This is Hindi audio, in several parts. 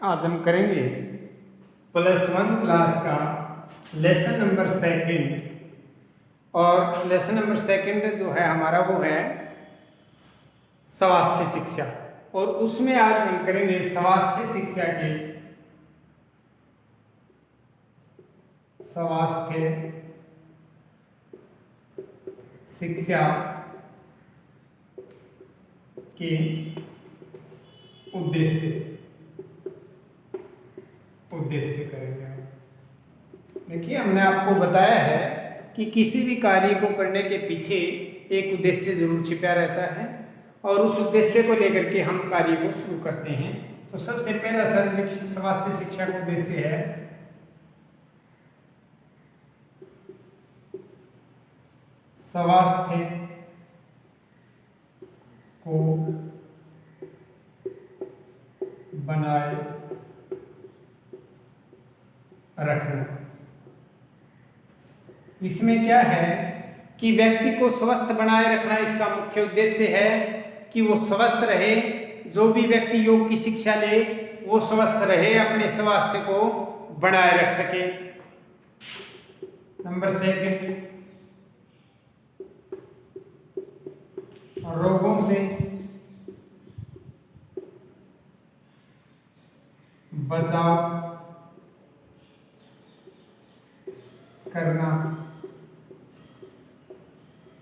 आज हम करेंगे +1 क्लास का लेसन नंबर सेकंड। और लेसन नंबर सेकंड जो है हमारा वो है स्वास्थ्य शिक्षा। और उसमें आज हम करेंगे स्वास्थ्य शिक्षा के स्वास्थ्य शिक्षा के उद्देश्य करेंगे। देखिए, हमने आपको बताया है कि किसी भी कार्य को करने के पीछे एक उद्देश्य जरूर छिपा रहता है और उस उद्देश्य को लेकर के हम कार्य को शुरू करते हैं। तो सबसे पहला स्वास्थ्य शिक्षा का उद्देश्य है स्वास्थ्य को बनाए रखना। इसमें क्या है कि व्यक्ति को स्वस्थ बनाए रखना इसका मुख्य उद्देश्य है कि वो स्वस्थ रहे। जो भी व्यक्ति योग की शिक्षा ले वो स्वस्थ रहे, अपने स्वास्थ्य को बनाए रख सके। नंबर सेकंड, रोगों से बचाव करना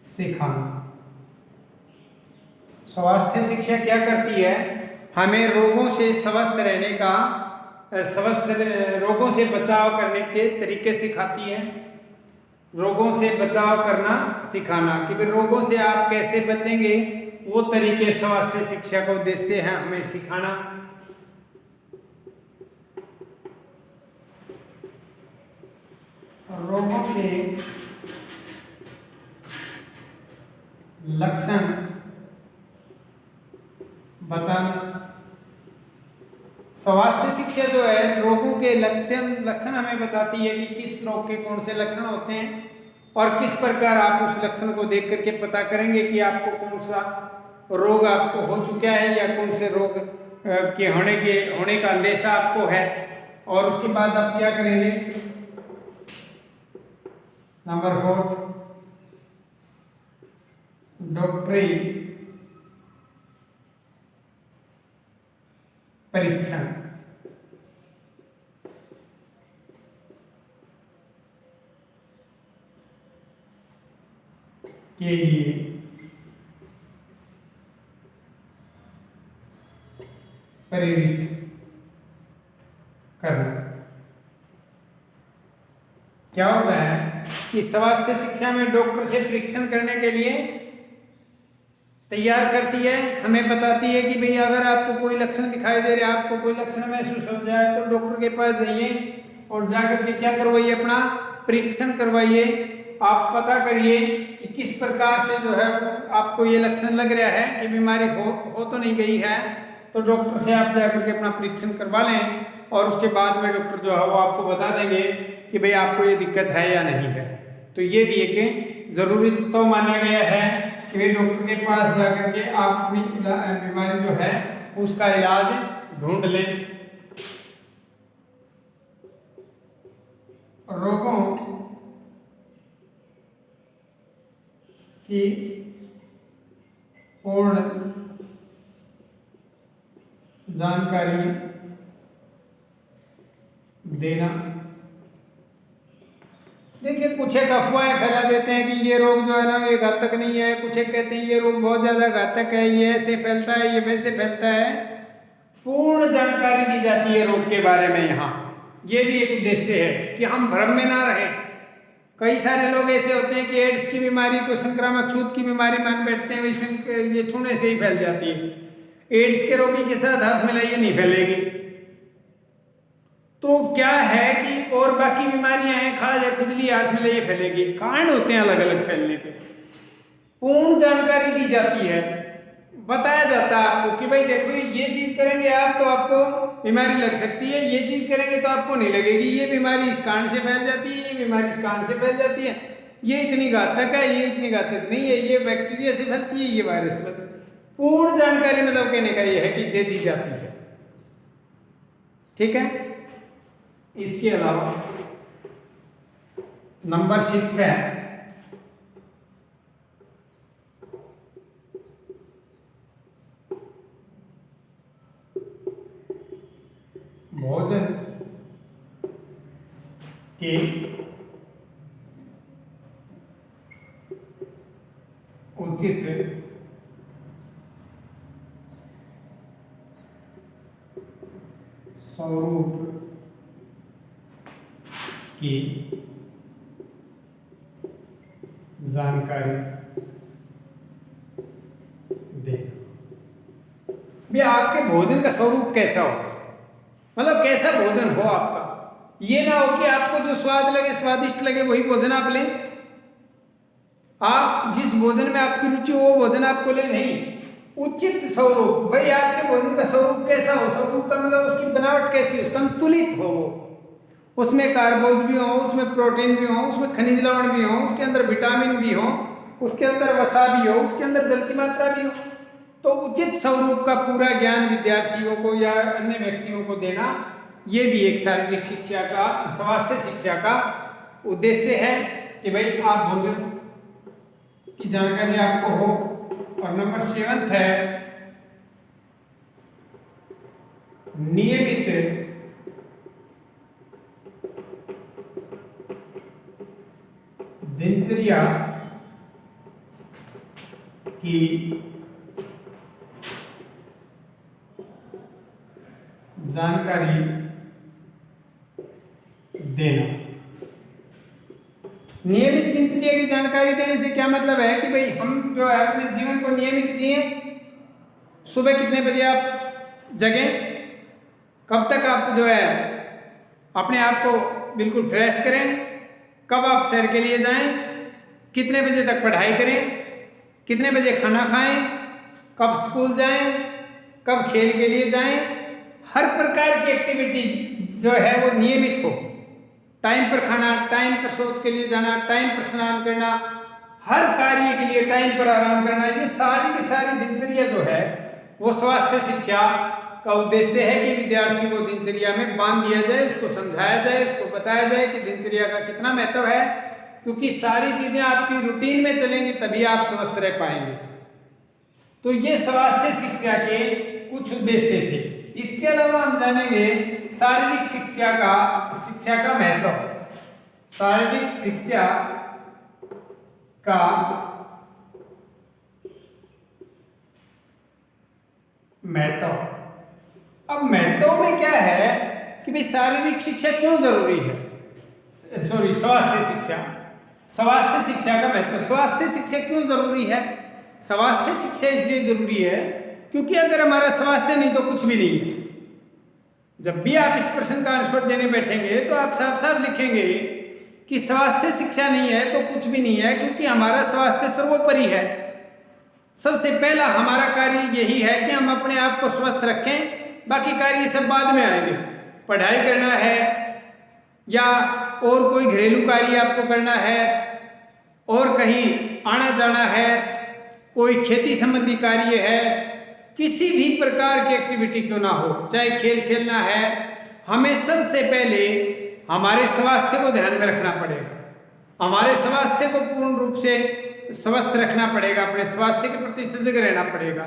सिखाना। स्वास्थ्य शिक्षा क्या करती है? हमें रोगों से स्वस्थ रहने का रोगों से बचाव करने के तरीके सिखाती है। रोगों से बचाव करना सिखाना कि भाई रोगों से आप कैसे बचेंगे, वो तरीके स्वास्थ्य शिक्षा का उद्देश्य है हमें सिखाना। रोगों के लक्षण बताना। स्वास्थ्य शिक्षा जो है रोगों के लक्षण हमें बताती है कि किस रोग के कौन से लक्षण होते हैं और किस प्रकार आप उस लक्षण को देख करके पता करेंगे कि आपको कौन सा रोग आपको हो चुका है या कौन से रोग के होने का अंदेशा आपको है। और उसके बाद आप क्या करेंगे? नंबर 4, डॉक्टरी परीक्षण। के लिए प्रेरित करना। क्या होता है कि स्वास्थ्य शिक्षा में डॉक्टर से परीक्षण करने के लिए तैयार करती है, हमें बताती है कि भाई अगर आपको कोई लक्षण दिखाई दे रहा है, आपको कोई लक्षण महसूस हो जाए तो डॉक्टर के पास जाइए और जाकर के क्या करवाइए? अपना परीक्षण करवाइए। आप पता करिए कि किस प्रकार से जो है आपको ये लक्षण लग रहा है कि बीमारी हो तो नहीं गई है। तो डॉक्टर से आप जाकर के अपना परीक्षण करवा लें और उसके बाद में डॉक्टर जो है वो आपको बता देंगे कि भाई आपको ये दिक्कत है या नहीं है। तो ये भी एक जरूरी तो माना गया है कि भाई डॉक्टर के पास जाकर के आप अपनी बीमारी जो है उसका इलाज ढूंढ लें। रोगों की पूर्ण जानकारी देना। देखिए, कुछ एक अफवाहें फैला देते हैं कि ये रोग जो है ना ये घातक नहीं है, कुछ एक कहते हैं ये रोग बहुत ज्यादा घातक है, ये ऐसे फैलता है, ये वैसे फैलता है। पूर्ण जानकारी दी जाती है रोग के बारे में यहाँ। ये भी एक उद्देश्य है कि हम भ्रम में ना रहें। कई सारे लोग ऐसे होते हैं कि एड्स की बीमारी को संक्रामक छूत की बीमारी मान बैठते हैं, वैसे ये छूने से ही फैल जाती है। एड्स के रोगी के साथ हाथ मिलाइए, नहीं फैलेगी। तो क्या है कि और बाकी बीमारियां हैं, खाज है, खुजली, हाथ मिलाइए फैलेगी। कारण होते हैं अलग अलग फैलने के। पूर्ण जानकारी दी जाती है, बताया जाता है आपको कि भाई देखो ये चीज करेंगे आप तो आपको बीमारी लग सकती है, ये चीज करेंगे तो आपको नहीं लगेगी, ये बीमारी इस कारण से फैल जाती है, ये बीमारी इस कारण से फैल जाती है, ये इतनी घातक है, ये इतनी घातक नहीं है, ये बैक्टीरिया से फैलती है, ये वायरस से फैलती है। पूर्ण जानकारी मतलब कहने का ये है कि दे दी जाती है। ठीक है। इसके अलावा नंबर 6 है भोजन के उचित स्वरूप की जानकारी दे। भी आपके भोजन का स्वरूप कैसा हो, मतलब कैसा भोजन हो आपका। ये ना हो कि आपको जो स्वाद लगे, स्वादिष्ट लगे, वही भोजन आप लें। आप जिस भोजन में आपकी रुचि हो वो भोजन आपको ले, नहीं। उचित स्वरूप, भाई आपके भोजन का स्वरूप कैसा हो। स्वरूप का मतलब उसकी बनावट कैसी हो, संतुलित हो वो। उसमें कार्बोज भी हो, उसमें प्रोटीन भी हो, उसमें खनिज लवण भी हो, उसके अंदर विटामिन भी हो, उसके अंदर वसा भी हो, उसके अंदर जल की मात्रा भी हो। तो उचित स्वरूप का पूरा ज्ञान विद्यार्थियों को या अन्य व्यक्तियों को देना, ये भी एक शारीरिक शिक्षा का, स्वास्थ्य शिक्षा का उद्देश्य है कि भाई आप भोजन की जानकारी आपको हो। और नंबर 7 है नियमित दिनचर्या की जानकारी देना। नियमित दिनचर्या की जानकारी देने से क्या मतलब है कि भाई हम जो है अपने जीवन को नियमित जिए। सुबह कितने बजे आप जगें, कब तक आप जो है अपने आप को बिल्कुल फ्रेश करें, कब आप सैर के लिए जाएं, कितने बजे तक पढ़ाई करें, कितने बजे खाना खाएं, कब स्कूल जाएं, कब खेल के लिए जाएं। हर प्रकार की एक्टिविटी जो है वो नियमित हो। टाइम पर खाना, टाइम पर शौच के लिए जाना, टाइम पर स्नान करना, हर कार्य के लिए टाइम पर आराम करना, ये सारी की सारी दिनचर्या जो है वो स्वास्थ्य शिक्षा का उद्देश्य है कि विद्यार्थी को दिनचर्या में बांध दिया जाए, उसको समझाया जाए, उसको बताया जाए कि दिनचर्या का कितना महत्व है। क्योंकि सारी चीजें आपकी रूटीन में चलेंगी तभी आप स्वस्थ रह पाएंगे। तो ये स्वास्थ्य शिक्षा के कुछ उद्देश्य थे। इसके अलावा हम जानेंगे शारीरिक शिक्षा का महत्व। शारीरिक शिक्षा का महत्व। अब महत्व में क्या है कि भाई शारीरिक शिक्षा क्यों जरूरी है, स्वास्थ्य शिक्षा। स्वास्थ्य शिक्षा का महत्व, स्वास्थ्य शिक्षा क्यों जरूरी है। स्वास्थ्य शिक्षा इसलिए जरूरी है क्योंकि अगर हमारा स्वास्थ्य नहीं तो कुछ भी नहीं है। जब भी आप इस प्रश्न का आंसर देने बैठेंगे तो आप साफ साफ लिखेंगे कि स्वास्थ्य शिक्षा नहीं है तो कुछ भी नहीं है, क्योंकि हमारा स्वास्थ्य सर्वोपरि है। सबसे पहला हमारा कार्य यही है कि हम अपने आप को स्वस्थ रखें, बाकी कार्य सब बाद में आएंगे। पढ़ाई करना है या और कोई घरेलू कार्य आपको करना है, और कहीं आना जाना है, कोई खेती संबंधी कार्य है, किसी भी प्रकार की एक्टिविटी क्यों ना हो, चाहे खेल खेलना है, हमें सबसे पहले हमारे स्वास्थ्य को ध्यान में रखना पड़ेगा। हमारे स्वास्थ्य को पूर्ण रूप से स्वस्थ रखना पड़ेगा, अपने स्वास्थ्य के प्रति सजग रहना पड़ेगा,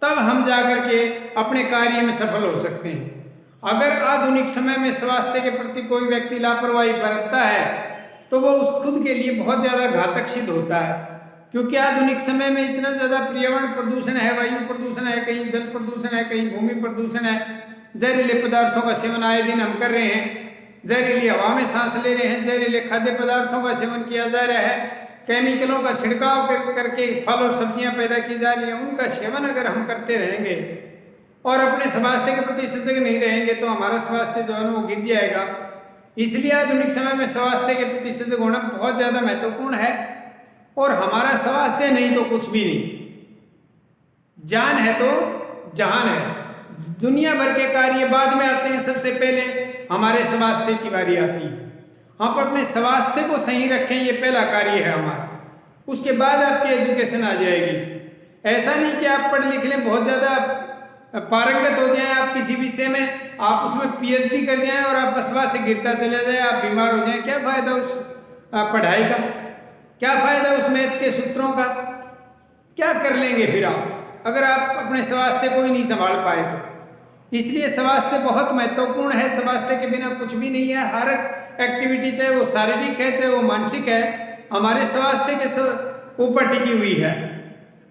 तब हम जाकर के अपने कार्य में सफल हो सकते हैं। अगर आधुनिक समय में स्वास्थ्य के प्रति कोई व्यक्ति लापरवाही बरतता है तो वो उस खुद के लिए बहुत ज़्यादा घातक सिद्ध होता है, क्योंकि आधुनिक समय में इतना ज़्यादा पर्यावरण प्रदूषण है, वायु प्रदूषण है, कहीं जल प्रदूषण है, कहीं भूमि प्रदूषण है, जहरीले पदार्थों का सेवन आए दिन हम कर रहे हैं, जहरीली हवा में सांस ले रहे हैं, जहरीले खाद्य पदार्थों का सेवन किया जा रहा है, केमिकलों का छिड़काव करके फल और सब्जियां पैदा की जा रही हैं, उनका सेवन अगर हम करते रहेंगे और अपने स्वास्थ्य के प्रति सजग नहीं रहेंगे तो हमारा स्वास्थ्य जो है वो गिर जाएगा। इसलिए आधुनिक समय में स्वास्थ्य के प्रति सजग होना बहुत ज़्यादा महत्वपूर्ण है। और हमारा स्वास्थ्य नहीं तो कुछ भी नहीं। जान है तो जहान है। दुनिया भर के कार्य बाद में आते हैं, सबसे पहले हमारे स्वास्थ्य की बारी आती है। हम अपने स्वास्थ्य को सही रखें, ये पहला कार्य है हमारा। उसके बाद आपकी एजुकेशन आ जाएगी। ऐसा नहीं कि आप पढ़ लिख लें, बहुत ज़्यादा पारंगत हो जाएं आप किसी विषय में, आप उसमें पीएचडी कर जाएं और आपका स्वास्थ्य गिरता चला जाए, आप बीमार हो जाएं, क्या फायदा उस पढ़ाई का, क्या फायदा उस मैथ के सूत्रों का, क्या कर लेंगे फिर आप अगर आप अपने स्वास्थ्य को ही नहीं संभाल पाए तो। इसलिए स्वास्थ्य बहुत महत्वपूर्ण है, स्वास्थ्य के बिना कुछ भी नहीं है। हर एक्टिविटी चाहे वो शारीरिक है चाहे वो मानसिक है, हमारे स्वास्थ्य के ऊपर टिकी हुई है।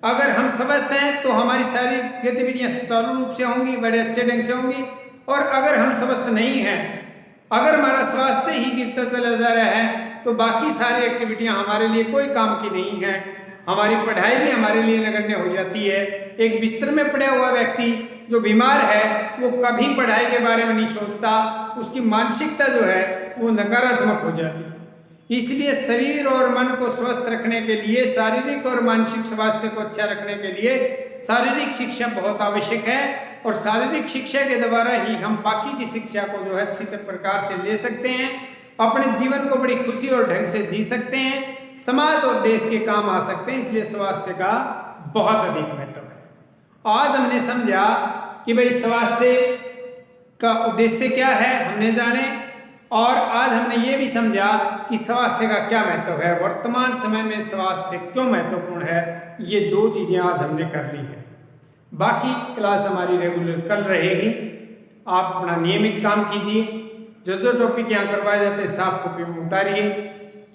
अगर हम स्वस्थ हैं तो हमारी सारी गतिविधियां सुचारू रूप से होंगी, बड़े अच्छे ढंग से होंगी। और अगर हम स्वस्थ नहीं हैं, अगर हमारा स्वास्थ्य ही गिरता चला जा रहा है, तो बाकी सारी एक्टिविटियां हमारे लिए कोई काम की नहीं है। हमारी पढ़ाई भी हमारे लिए नगण्य हो जाती है। एक बिस्तर में पड़ा हुआ व्यक्ति जो बीमार है, वो कभी पढ़ाई के बारे में नहीं सोचता, उसकी मानसिकता जो है वो नकारात्मक हो जाती है। इसलिए शरीर और मन को स्वस्थ रखने के लिए, शारीरिक और मानसिक स्वास्थ्य को अच्छा रखने के लिए शारीरिक शिक्षा बहुत आवश्यक है। और शारीरिक शिक्षा के द्वारा ही हम बाकी की शिक्षा को जो है अच्छी प्रकार से ले सकते हैं, अपने जीवन को बड़ी खुशी और ढंग से जी सकते हैं, समाज और देश के काम आ सकते हैं। इसलिए स्वास्थ्य का बहुत अधिक महत्व है। आज हमने समझा कि भाई स्वास्थ्य का उद्देश्य क्या है, हमने जाने, और आज हमने ये भी समझा कि स्वास्थ्य का क्या महत्व है, वर्तमान समय में स्वास्थ्य क्यों महत्वपूर्ण है। ये दो चीजें आज हमने कर ली है। बाकी क्लास हमारी रेगुलर कल रहेगी। आप अपना नियमित काम कीजिए, जो जो टॉपिक यहाँ करवाए जाते हैं साफ कॉपी में उतारिए।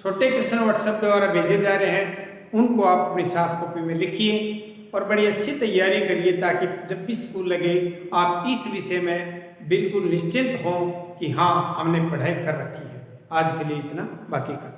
छोटे क्वेश्चन व्हाट्सएप द्वारा भेजे जा रहे हैं, उनको आप अपनी साफ कॉपी में लिखिए और बड़ी अच्छी तैयारी करिए, ताकि जब भी स्कूल लगे आप इस विषय में बिल्कुल निश्चिंत हों कि हाँ हमने पढ़ाई कर रखी है। आज के लिए इतना, बाकी का